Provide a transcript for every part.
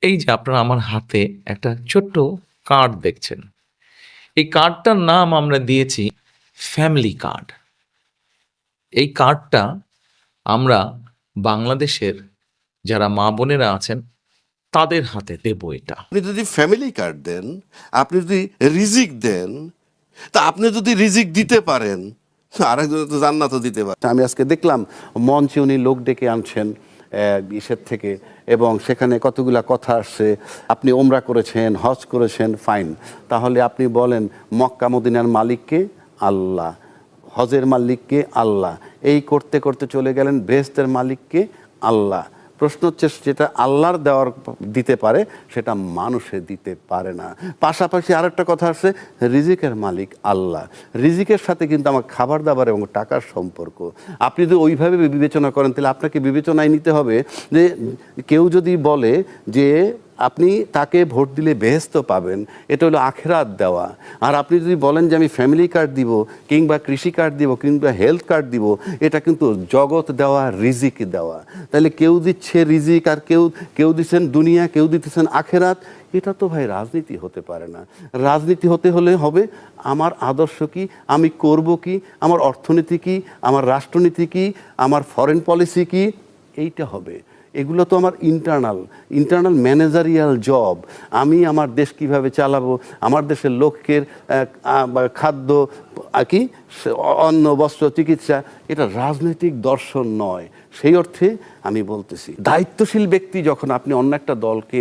এই যে আপনারা আমার হাতে একটা ছোট্ট কার্ড দেখছেন। এই কার্ডটার নাম আমরা দিয়েছি ফ্যামিলি কার্ড। এই কার্ডটা আমরা বাংলাদেশের যারা মা-বোনেরা আছেন তাদের হাতে দেব এটা। আপনি যদি ফ্যামিলি কার্ড দেন, আপনি যদি রিজিক দেন, তা আপনি যদি রিজিক দিতে পারেন, আরেকজন তো জান্নাতও দিতে পারে। আমি আজকে দেখলাম মঞ্চে উনি লোক ডেকে আনছেন ইসের থেকে, এবং সেখানে কতগুলা কথা আসছে। আপনি ওমরা করেছেন, হজ করেছেন, ফাইন। তাহলে আপনি বলেন মক্কা মদিনার মালিককে? আল্লাহ। হজের মালিককে? আল্লাহ। এই করতে করতে চলে গেলেন বেহেশতের মালিককে? আল্লাহ। প্রশ্ন হচ্ছে, যেটা আল্লাহর দেওয়ার দিতে পারে সেটা মানুষে দিতে পারে না। পাশাপাশি আরেকটা কথা আছে, রিজিকের মালিক আল্লাহ। রিজিকের সাথে কিন্তু আমার খাবার দাবার এবং টাকার সম্পর্ক। আপনি যদি ওইভাবে বিবেচনা করেন, তাহলে আপনাকে বিবেচনায় নিতে হবে যে কেউ যদি বলে যে আপনি তাকে ভোট দিলে বেহেশত পাবেন, এটা হলো আখেরাত দেওয়া। আর আপনি যদি বলেন যে আমি ফ্যামিলি কার্ড দিব, কিংবা কৃষি কার্ড দিব, কিংবা হেলথ কার্ড দিব, এটা কিন্তু জগৎ দেওয়া, রিজিক দেওয়া। তাহলে কেউ দিচ্ছে রিজিক, আর কেউ কেউ দিচ্ছেন দুনিয়া, কেউ দিতেছেন আখেরাত। এটা তো ভাই রাজনীতি হতে পারে না। রাজনীতি হতে হলে হবে আমার আদর্শ কি, আমি করব কি, আমার অর্থনীতি কি, আমার রাষ্ট্রনীতি কি, আমার ফরেন পলিসি কি, এইটা হবে। এগুলো তো আমার ইন্টারনাল ম্যানেজারিয়াল জব। আমি আমার দেশ কিভাবে চালাবো, আমার দেশের লোকের খাদ্য কি, অন্ন, বস্ত্র, চিকিৎসা, এটা রাজনৈতিক দর্শন নয়। সেই অর্থে আমি বলতেছি, দায়িত্বশীল ব্যক্তি যখন আপনি অন্য একটা দলকে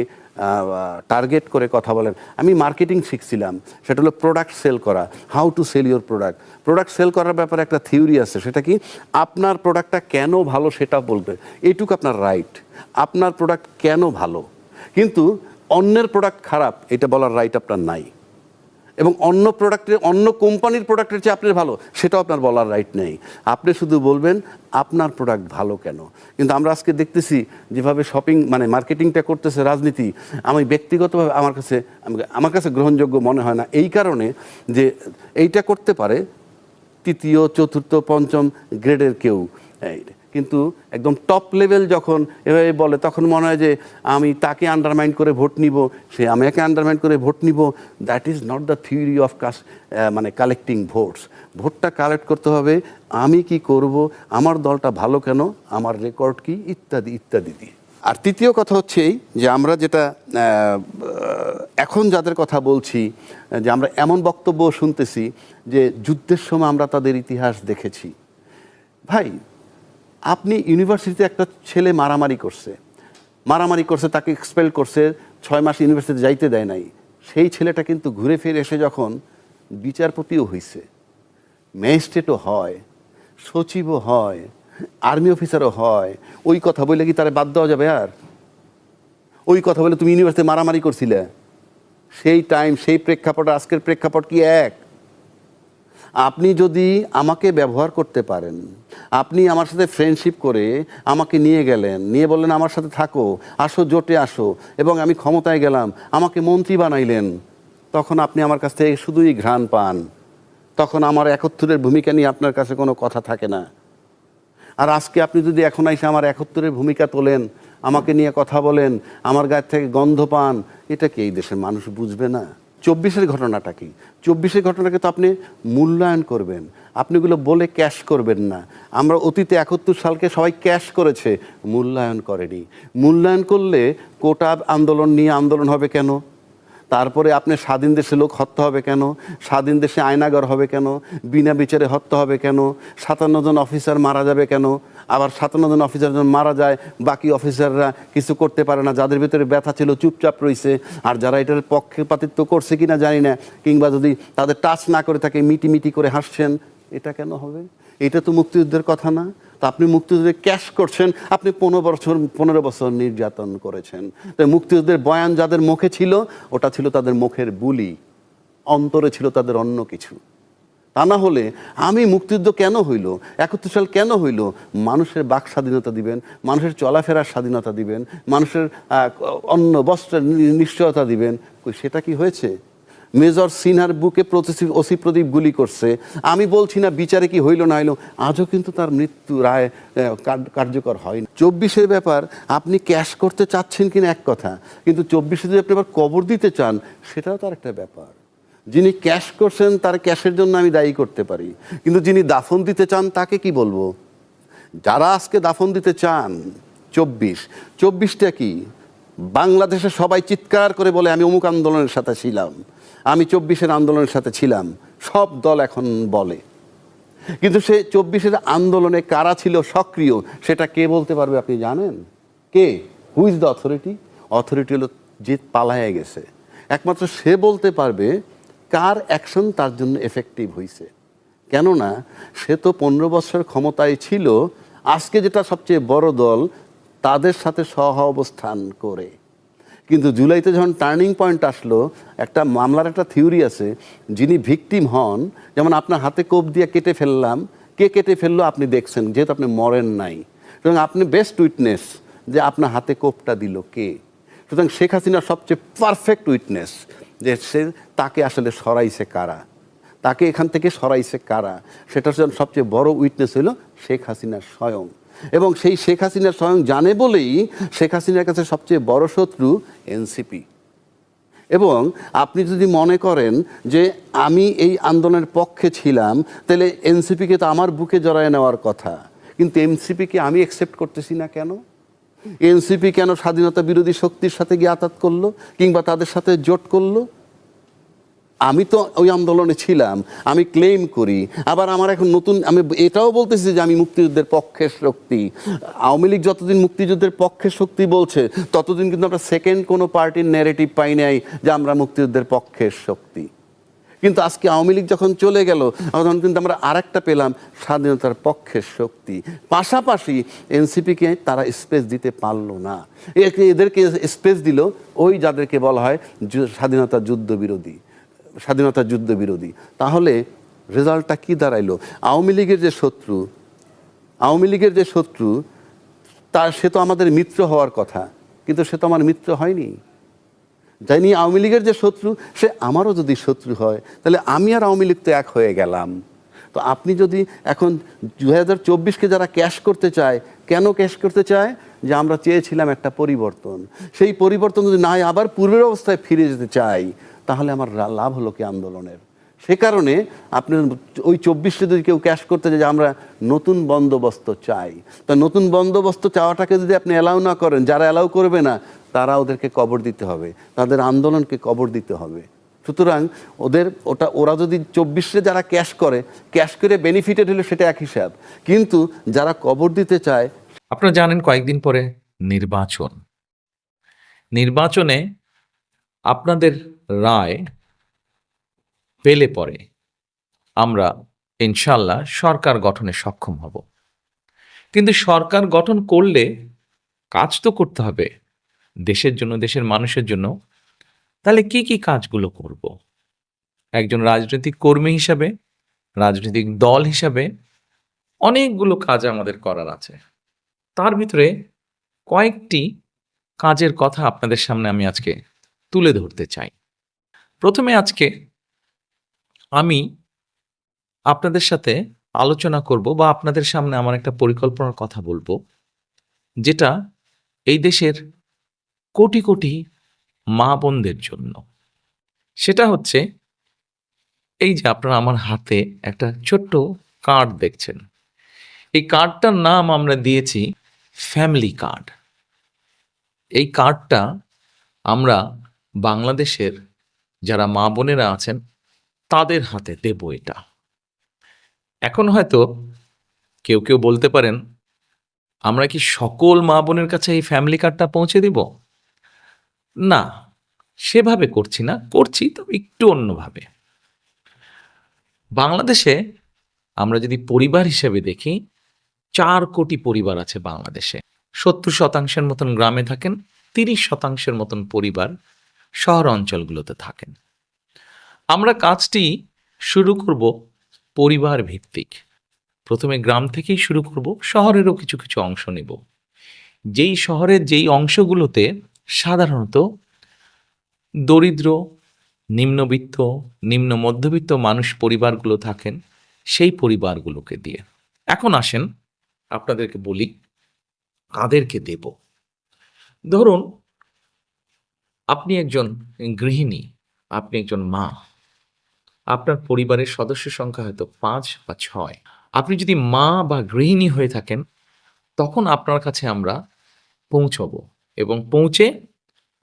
টার্গেট করে কথা বলেন। আমি মার্কেটিং শিখছিলাম, সেটা হলো প্রোডাক্ট সেল করা, how to sell your product. Product sell করার ব্যাপারে একটা থিওরি আছে, সেটা কি, আপনার প্রোডাক্টটা কেন ভালো সেটা বলবে, এইটুকু আপনার রাইট। আপনার প্রোডাক্ট কেন ভালো, কিন্তু অন্যের প্রোডাক্ট খারাপ এটা বলার রাইট আপনার নাই। এবং অন্য প্রোডাক্টের, অন্য কোম্পানির প্রোডাক্টের চেয়ে আপনার ভালো সেটাও আপনার বলার রাইট নেই। আপনি শুধু বলবেন আপনার প্রোডাক্ট ভালো কেন। কিন্তু আমরা আজকে দেখতেছি যেভাবে মার্কেটিংটা করতেছে রাজনীতি, আমি ব্যক্তিগতভাবে আমার কাছে গ্রহণযোগ্য মনে হয় না। এই কারণে যে এইটা করতে পারে তৃতীয়, চতুর্থ, পঞ্চম গ্রেডের কেউ, কিন্তু একদম টপ লেভেল যখন এভাবে বলে, তখন মনে হয় যে আমি তাকে আন্ডারমাইন্ড করে ভোট নিব, সে আমাকে আন্ডারমাইন্ড করে ভোট নিব। That is not the theory of collecting votes. ভোটটা কালেক্ট করতে হবে আমি কি করব, আমার দলটা ভালো কেন, আমার রেকর্ড কি, ইত্যাদি ইত্যাদি দিয়ে। আর তৃতীয় কথা হচ্ছে এই যে আমরা যেটা এখন যাদের কথা বলছি, যে আমরা এমন বক্তব্য শুনতেছি যে যুদ্ধের সময় আমরা তাদের ইতিহাস দেখেছি। ভাই, আপনি ইউনিভার্সিটিতে একটা ছেলে মারামারি করছে, তাকে এক্সপেল করছে, 6 মাস ইউনিভার্সিটিতে যাইতে দেয় নাই। সেই ছেলেটা কিন্তু ঘুরে ফিরে এসে যখন বিচারপতিও হইছে, ম্যাজিস্ট্রেটও হয়, সচিবও হয়, আর্মি অফিসারও হয়, ওই কথা বলে কি তারা বাদ দেওয়া যাবে? আর ওই কথা বলে তুমি ইউনিভার্সিটিতে মারামারি করছিলে, সেই টাইম, সেই প্রেক্ষাপট, আজকের প্রেক্ষাপট কি এক? আপনি যদি আমাকে ব্যবহার করতে পারেন, আপনি আমার সাথে ফ্রেন্ডশিপ করে আমাকে নিয়ে গেলেন, নিয়ে বললেন আমার সাথে থাকো, আসো, জোটে আসো, এবং আমি ক্ষমতায় গেলাম, আমাকে মন্ত্রী বানাইলেন, তখন আপনি আমার কাছ থেকে শুধুই ঘ্রাণ পান। তখন আমার 71-এর ভূমিকা নিয়ে আপনার কাছে কোনো কথা থাকে না। আর আজকে আপনি যদি এখন এসে আমার 71-এর ভূমিকা তোলেন, আমাকে নিয়ে কথা বলেন, আমার গায়ের থেকে গন্ধ পান, এটা কি এই দেশের মানুষ বুঝবে না? 24-এর ঘটনাটা কি? 24-এর ঘটনাকে তো আপনি মূল্যায়ন করবেন, আপনি এগুলো বলে ক্যাশ করবেন না। আমরা অতীতে 71 সালকে সবাই ক্যাশ করেছে, মূল্যায়ন করেনি। মূল্যায়ন করলে কোটা আন্দোলন নিয়ে আন্দোলন হবে কেন? তারপরে আপনি স্বাধীন দেশে লোক হত্যা হবে কেন? স্বাধীন দেশে আয়নাগর হবে কেন? বিনা বিচারে হত্যা হবে কেন? 57 জন অফিসার মারা যাবে কেন? আবার 57 জন অফিসার যখন মারা যায়, বাকি অফিসাররা কিছু করতে পারে না, যাদের ভিতরে ব্যথা ছিল চুপচাপ রয়েছে। আর যারা এটার পক্ষপাতিত্ব করছে কিনা জানি না, কিংবা যদি তাদের টাচ না করে থাকে মিটি মিটি করে হাসছেন, এটা কেন হবে? এটা তো মুক্তিযুদ্ধের কথা না। তা আপনি মুক্তিযুদ্ধে ক্যাশ করছেন, আপনি 15 বছর নির্যাতন করেছেন। তাই মুক্তিযুদ্ধের বয়ান যাদের মুখে ছিল, ওটা ছিল তাদের মুখের বুলি, অন্তরে ছিল তাদের অন্য কিছু। তা না হলে আমি মুক্তিযুদ্ধ কেন হইল, 71 সাল কেন হইল? মানুষের বাক স্বাধীনতা দিবেন, মানুষের চলাফেরার স্বাধীনতা দিবেন, মানুষের অন্ন বস্ত্রের নিশ্চয়তা দিবেন, সেটা কি হয়েছে? মেজর সিনহার বুকে ওসি প্রদীপ গুলি করছে। আমি বলছি না বিচারে কি হইল না হইল, আজও কিন্তু তার মৃত্যু রায় কার্যকর হয়নি। 24-এর ব্যাপার, আপনি ক্যাশ করতে চাচ্ছেন কিনা এক কথা, কিন্তু 24-এ যদি আপনি আবার কবর দিতে চান সেটাও তার একটা ব্যাপার। যিনি ক্যাশ করছেন তার ক্যাশের জন্য আমি দায়ী করতে পারি, কিন্তু যিনি দাফন দিতে চান তাকে কি বলবো? যারা আজকে দাফন দিতে চান 24টা কি, বাংলাদেশে সবাই চিৎকার করে বলে আমি অমুক আন্দোলনের সাথে ছিলাম, আমি 24-এর আন্দোলনের সাথে ছিলাম, সব দল এখন বলে। কিন্তু সে 24-এর আন্দোলনে কারা ছিল সক্রিয় সেটা কে বলতে পারবে আপনি জানেন? কে? Who is the authority? Authority হলো যে পালায়ে গেছে। একমাত্র সে বলতে পারবে কার অ্যাকশন তার জন্য এফেক্টিভ হয়েছে। কেননা সে তো 15 বছর ক্ষমতায় ছিল, আজকে যেটা সবচেয়ে বড় দল তাদের সাথে সহ অবস্থান করে। কিন্তু জুলাইতে যখন টার্নিং পয়েন্ট আসলো, একটা মামলার একটা থিওরি আছে, যিনি ভিকটিম হন, যেমন আপনার হাতে কোপ দিয়ে কেটে ফেললাম, কে কেটে ফেললো আপনি দেখছেন, যেহেতু আপনি মরেন নাই, সুতরাং আপনি বেস্ট উইটনেস যে আপনার হাতে কোপটা দিল কে। সুতরাং শেখ হাসিনা সবচেয়ে পারফেক্ট উইটনেস যে সে তাকে আসলে সরাইছে কারা, তাকে এখান থেকে সরাইছে কারা, সেটা সবচেয়ে বড় উইটনেস হলো শেখ হাসিনা স্বয়ং। এবং সেই শেখ হাসিনা স্বয়ং জানে বলেই শেখ হাসিনার কাছে সবচেয়ে বড় শত্রু এনসিপি। এবং আপনি যদি মনে করেন যে আমি এই আন্দোলনের পক্ষে ছিলাম, তাহলে এনসিপিকে তো আমার বুকে জড়ায় নেওয়ার কথা, কিন্তু এনসিপিকে আমি অ্যাকসেপ্ট করতেছি না কেন? এনসিপি কেন স্বাধীনতা বিরোধী শক্তির সাথে গিয়ে আঘাত করলো কিংবা তাদের সাথে জোট করলো? আমি তো ওই আন্দোলনে ছিলাম, আমি ক্লেম করি। আবার আমার এখন নতুন, আমি এটাও বলতেছি যে আমি মুক্তিযুদ্ধের পক্ষের শক্তি। আওয়ামী লীগ যতদিন মুক্তিযুদ্ধের পক্ষের শক্তি বলছে, ততদিন কিন্তু আমরা সেকেন্ড কোনো পার্টির ন্যারেটিভ পাই নাই যে আমরা মুক্তিযুদ্ধের পক্ষের শক্তি। কিন্তু আজকে আওয়ামী লীগ যখন চলে গেল, তখন কিন্তু আমরা আরেকটা পেলাম, স্বাধীনতার পক্ষের শক্তি। পাশাপাশি এনসিপিকে তারা স্পেস দিতে পারলো না, এদেরকে স্পেস দিল ওই যাদেরকে বলা হয় স্বাধীনতা যুদ্ধ বিরোধী। তাহলে রেজাল্টটা কি দাঁড়াইলো? আওয়ামী লীগের যে শত্রু তার, সে তো আমাদের মিত্র হওয়ার কথা, কিন্তু সে তো আমার মিত্র হয়নি। জানি আওয়ামী লীগের যে শত্রু, সে আমারও যদি শত্রু হয়, তাহলে আমি আর আওয়ামী লীগ তো এক হয়ে গেলাম। তো আপনি যদি এখন 2024-কে যারা ক্যাশ করতে চায়, কেন ক্যাশ করতে চায়? যে আমরা চেয়েছিলাম একটা পরিবর্তন, সেই পরিবর্তন যদি না হয় আবার পূর্বের অবস্থায় ফিরে যেতে চাই, তাহলে আমার লাভ হলো কি আন্দোলনের? সে কারণে আপনি ওই 24-টা যদি কেউ ক্যাশ করতে চায় যে আমরা নতুন বন্দোবস্ত চাই, তা নতুন বন্দোবস্ত চাওয়াটাকে যদি আপনি অ্যালাউ না করেন, যারা অ্যালাউ করবে না তারা ওদেরকে কবর দিতে হবে, তাদের আন্দোলনকে কবর দিতে হবে। সুতরাং ওরা যদি 24-এ যারা ক্যাশ করে বেনিফিটেড হলে সেটা এক হিসাব, কিন্তু যারা কবর দিতে চায়। আপনারা জানেন কয়েকদিন পরে নির্বাচনে আপনাদের রায় পেলে পরে আমরা ইনশাল্লাহ সরকার গঠনে সক্ষম হব। কিন্তু সরকার গঠন করলে কাজ তো করতে হবে দেশের জন্য, দেশের মানুষের জন্য। তাহলে কি কি কাজগুলো করব? একজন রাজনৈতিক কর্মী হিসাবে, রাজনৈতিক দল হিসাবে অনেকগুলো কাজ আমাদের করার আছে। তার ভিতরে কয়েকটি কাজের কথা আপনাদের সামনে আমি আজকে তুলে ধরতে চাই। প্রথমে আজকে আমি আপনাদের সাথে আলোচনা করব বা আপনাদের সামনে আমার একটা পরিকল্পনার কথা বলবো, যেটা এই দেশের কোটি কোটি মা বোনদের জন্য। সেটা হচ্ছে এই যে আপনারা আমার হাতে একটা ছোট্ট কার্ড দেখছেন, এই কার্ডটার নাম আমরা দিয়েছি ফ্যামিলি কার্ড। এই কার্ডটা আমরা বাংলাদেশের যারা মা বোনেরা আছেন তাদের হাতে দেব। এটা এখন হয়তো কেউ কেউ বলতে পারেন, আমরা কি সকল মা বোনের কাছে এই ফ্যামিলি কার্ডটা পৌঁছে দিব? না, সেভাবে করছি না, করছি তবে একটু অন্যভাবে। বাংলাদেশে আমরা যদি পরিবার হিসেবে দেখি, 4 কোটি পরিবার আছে বাংলাদেশে। 70% মতন গ্রামে থাকেন, 30% মতন পরিবার শহর অঞ্চলগুলোতে থাকেন। আমরা কাজটি শুরু করব পরিবার ভিত্তিক। প্রথমে গ্রাম থেকেই শুরু করব, শহরেরও কিছু কিছু অংশ নেব। যেই শহরের যেই অংশগুলোতে সাধারণত দরিদ্র নিম্নবিত্ত, নিম্ন মধ্যবিত্ত মানুষ পরিবারগুলো থাকেন, সেই পরিবারগুলোকে দিয়ে। এখন আসেন আপনাদেরকে বলি কাদেরকে দেব। ধরুন আপনি একজন গৃহিণী, আপনি একজন মা, আপনার পরিবারের সদস্য সংখ্যা হয়তো ৫ বা ৬। আপনি যদি মা বা গৃহিণী হয়ে থাকেন, তখন আপনার কাছে আমরা পৌঁছবো এবং পৌঁছে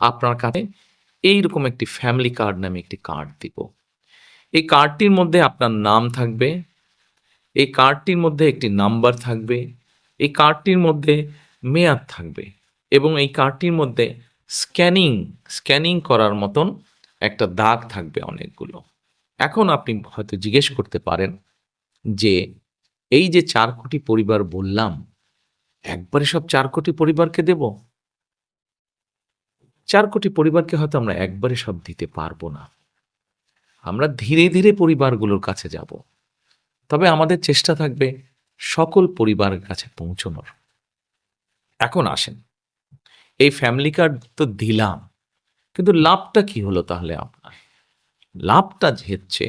আপনার কাছে এইরকম একটি ফ্যামিলি কার্ড নামে একটি কার্ড দিব। এই কার্ডটির মধ্যে আপনার নাম থাকবে, এই কার্ডটির মধ্যে একটি নাম্বার থাকবে, এই কার্ডটির মধ্যে মেয়াদ থাকবে এবং এই কার্ডটির মধ্যে স্ক্যানিং করার মতন একটা দাগ থাকবে অনেকগুলো। এখন আপনি হয়তো জিজ্ঞেস করতে পারেন যে এই যে ৪ কোটি পরিবার বললাম, একবারে সব ৪ কোটি পরিবারকে দেব? ৪ কোটি পরিবারকে হয়তো আমরা একবারে সব দিতে পারবো না। আমরা ধীরে ধীরে পরিবারগুলোর কাছে যাব। তবে আমাদের চেষ্টা থাকবে সকল পরিবারের কাছে পৌঁছানোর। এখন আসেন, এই ফ্যামিলি কার্ড তো দিলাম, কিন্তু লাভটা কি হলো তাহলে আপনার? লাভটা হচ্ছে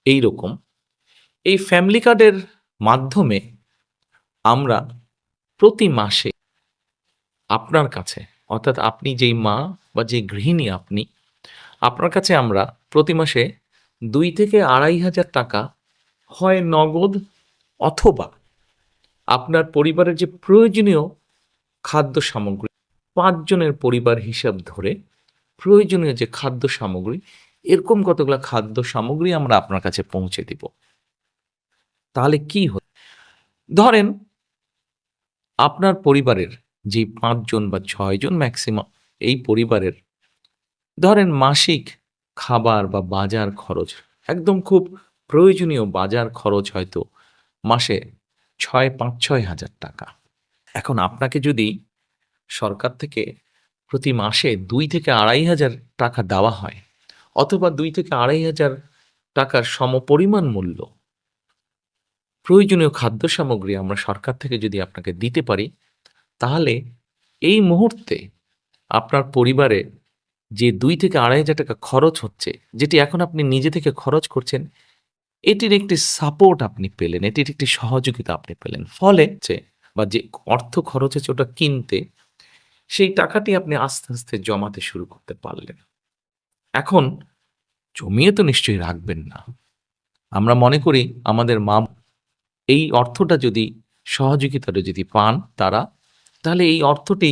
এইরকম, এই ফ্যামিলি কার্ডের মাধ্যমে আমরা প্রতি মাসে আপনার কাছে, অর্থাৎ আপনি যেই মা বা যে গৃহিণী আপনি, আপনার কাছে আমরা প্রতি মাসে ২ থেকে ২,৫০০ টাকা হয় নগদ অথবা আপনার পরিবারের যে প্রয়োজনীয় খাদ্য সামগ্রী, ৫ জনের পরিবার হিসাব ধরে প্রয়োজনীয় যে খাদ্য সামগ্রী, এরকম কতগুলা খাদ্য সামগ্রী আমরা আপনার কাছে পৌঁছে দিব। তাহলে কি হয়? ধরেন আপনার পরিবারের যে ৫ জন বা ৬ জন ম্যাক্সিমাম এই পরিবারের ধরেন মাসিক খাবার বা বাজার খরচ, একদম খুব প্রয়োজনীয় বাজার খরচ হয়তো মাসে ৫,৬ হাজার টাকা। এখন আপনাকে যদি সরকার থেকে প্রতি মাসে ২ থেকে ২,৫০০ টাকা দেওয়া হয়, অথবা ২ থেকে ২,৫০০ টাকার সমপরিমাণ মূল্য প্রয়োজনীয় খাদ্য সামগ্রী আমরা সরকার থেকে যদি আপনাকে দিতে পারি, তাহলে এই মুহূর্তে আপনার পরিবারে যে ২ থেকে ২,৫০০ টাকা খরচ হচ্ছে, যেটি এখন আপনি নিজে থেকে খরচ করছেন, এটির একটি সাপোর্ট আপনি পেলেন, এটির একটি সহযোগিতা আপনি পেলেন। ফলে বা যে অর্থ খরচ হচ্ছে ওটা কিনতে, সেই টাকাটি আপনি আস্তে আস্তে জমাতে শুরু করতে পারলেন। এখন জমিয়ে তো নিশ্চয়ই রাখবেন না। আমরা মনে করি আমাদের মা এই অর্থটা যদি সহযোগিতাটা যদি পান তারা, তাহলে এই অর্থটি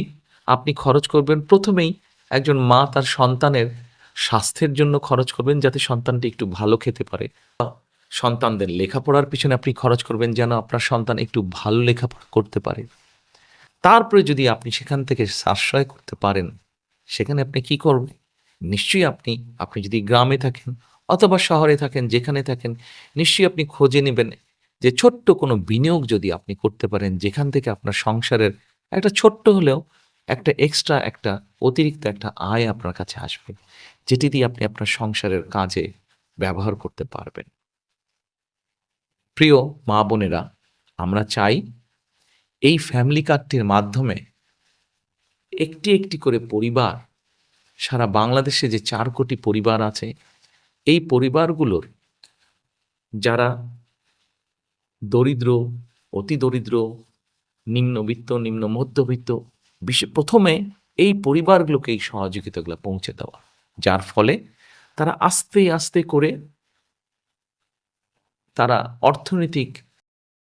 আপনি খরচ করবেন প্রথমেই একজন মা তার সন্তানের স্বাস্থ্যের জন্য খরচ করবেন, যাতে সন্তানটি একটু ভালো খেতে পারে। সন্তানদের লেখাপড়ার পিছনে আপনি খরচ করবেন যেন আপনার সন্তান একটু ভালো লেখাপড়া করতে পারে। তারপরে যদি আপনি সেখান থেকে সাশ্রয় করতে পারেন, সেখানে আপনি কি করবেন? নিশ্চয়ই আপনি যদি গ্রামে থাকেন অথবা শহরে থাকেন, যেখানে থাকেন, নিশ্চয়ই আপনি খোঁজে নেবেন যে ছোট্ট কোনো বিনিয়োগ যদি আপনি করতে পারেন, যেখান থেকে আপনার সংসারের একটা ছোট্ট হলেও একটা এক্সট্রা, একটা অতিরিক্ত একটা আয় আপনার কাছে আসবে, যেটি দিয়ে আপনি আপনার সংসারের কাজে ব্যবহার করতে পারবেন। প্রিয় মা বোনেরা, আমরা চাই এই ফ্যামিলি কার্ডটির মাধ্যমে একটি একটি করে পরিবার, সারা বাংলাদেশে যে ৪ কোটি পরিবার আছে, এই পরিবারগুলোর যারা দরিদ্র, অতি দরিদ্র, নিম্নবিত্ত, নিম্ন মধ্যবিত্ত, প্রথমে এই পরিবারগুলোকে এই সহযোগিতাগুলো পৌঁছে দেওয়া, যার ফলে তারা আস্তে আস্তে করে তারা অর্থনৈতিক